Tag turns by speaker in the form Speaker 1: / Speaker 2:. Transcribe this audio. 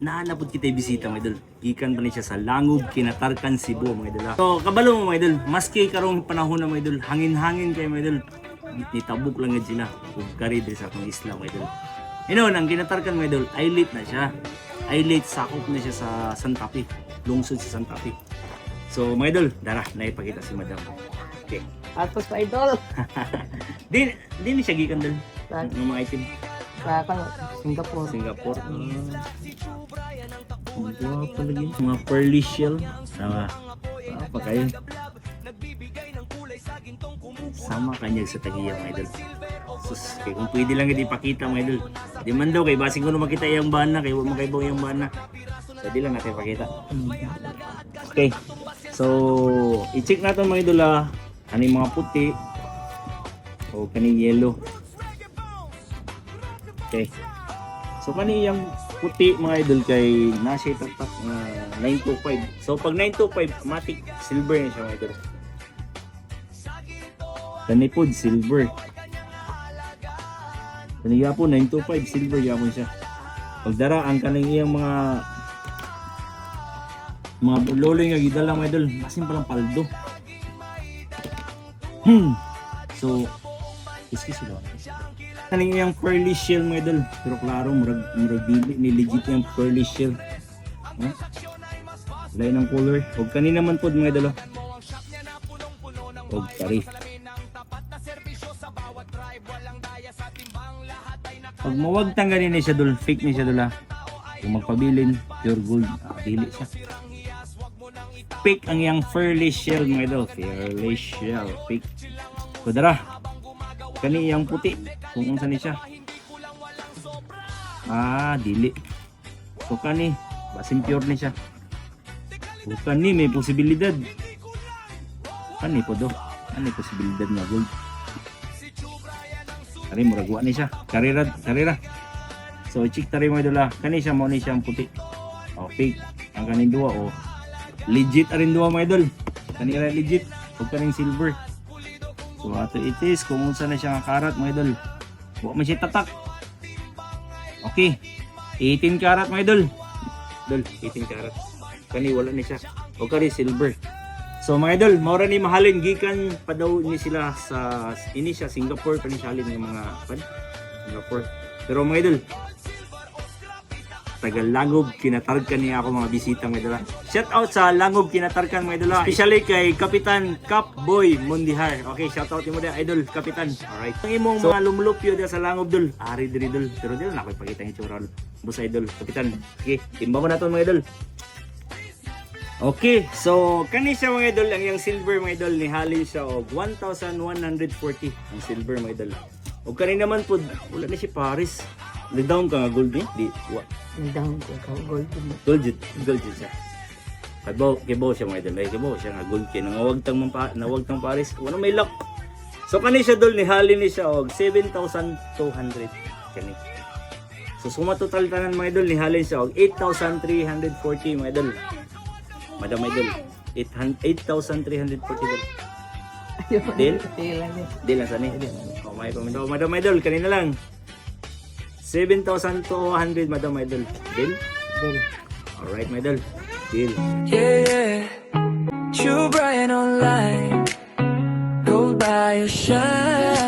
Speaker 1: nahanapod kita bisita mga idol. Gikan pa ni siya sa Langob, Kinatarkan, Cebu mga idol. So kabalo mo mga idol, maski karong panahon na mga idol, hangin-hangin kay mga idol. Nitabok lang nga sila. Ug kari diri sa akong isla mga idol. Inon, ang Kinatarkan mga idol, islet na siya. Islet, sakop na siya sa Santa Fe. Lungsod sa Santa Fe. So mga idol, dara, naipakita si madam. Okay.
Speaker 2: Atos pa idol.
Speaker 1: Di ni siya gikan dol.
Speaker 2: Saan?
Speaker 1: Ng mga item.
Speaker 2: Sa Singapore.
Speaker 1: Singapore. Ano pa lagi? Mga pearly shell. Apa kayo? Sama kanya sa tagiya mga idol. Sus, kaya kung pwede lang ipakita mga idol. Di man daw kay basing ko na makita yung bana, kay wala makaibaw yung bana. So di lang natin pakita. Okay. So, i-check natin mga idol ano yung mga puti o kaning yellow. Okay. So kaniyang puti mga idol kay nasa tatak na 925. So pag 925 matic silver na siya mga idol. Kanipod silver. Kaniya po 925 silver yapon siya. Pag dara ang kaning iyang mga loloy nga gidala mga idol, masin pa lang paldo. So iskis sila. Kaning yung pearly shell mga idol, pero klaro murag dili ni legit yung pearly shell. Lain ang color. Og kanina man pod mga idol. Og kari. Pag mawag tanggalin ni siya dol, fake ni siya dol. Kung magpabilin, pure gold, dili siya. Fake ang yang pearly shell mga idol, pearly shell, fake. Kudara. Kani yang puti kung unsa ni siya. Dili. So kani basin pure ni siya. Bukan ni may posibilidad. Kani po do. Ano posibilidad nga gold. Kani muragwa ni siya. Karira. So check tari mo idol. Kani siya mo ni siya ang puti. Fake. Ang kaning duwa legit arin duwa mga idol. Kani ra legit. Ug kaning silver. So ato itis kung unsa na siya nga karat mga idol. Wa man siya tatak. Okay. 18 karat mga idol. Idol, 18 karat. Kani wala ni siya. O kani silver. So mga idol, maura ni mahalin gikan pa daw ni sila sa siya Singapore kani siya halin ng mga Singapore. Pero mga idol, taga Langob, Kinatarkan niya ako mga bisita mga idol. Shout out sa Langob, Kinatarkan mga idol. Especially kay Kapitan Cap Boy Mundihar. Okay, shout out mo din idol, Kapitan. Alright. Ang imong mga lumulupyo dito sa Langob dol. Ari diri dol. Pero dili na ako ipakita yung tsura. Bus idol, Kapitan. Okay, timba mo na to mga idol. Okay, so kani siya mga idol, ang yung silver mga idol ni halin siya og 1,140 ang silver mga idol. Og kani naman pod wala na si Paris. Down ka nga gold ni? Di, wa.
Speaker 2: Down ko ka gold.
Speaker 1: Gold siya. Kibaw siya mga idol. Kibaw siya nga gold kay nawag tang Paris. Wala may lock. So kani siya dol ni halin ni siya og 7,200 kani. So suma total tanan mga idol ni halin siya og 8,340 mga idol. Madam idol, 8,340 idol. Deal lang sa ni. May pamindaw. Madam idol, kanina lang. 7,200 Madam idol. Deal? Alright, my idol. Deal.
Speaker 3: Yeah, True Brian online. Go by your shine.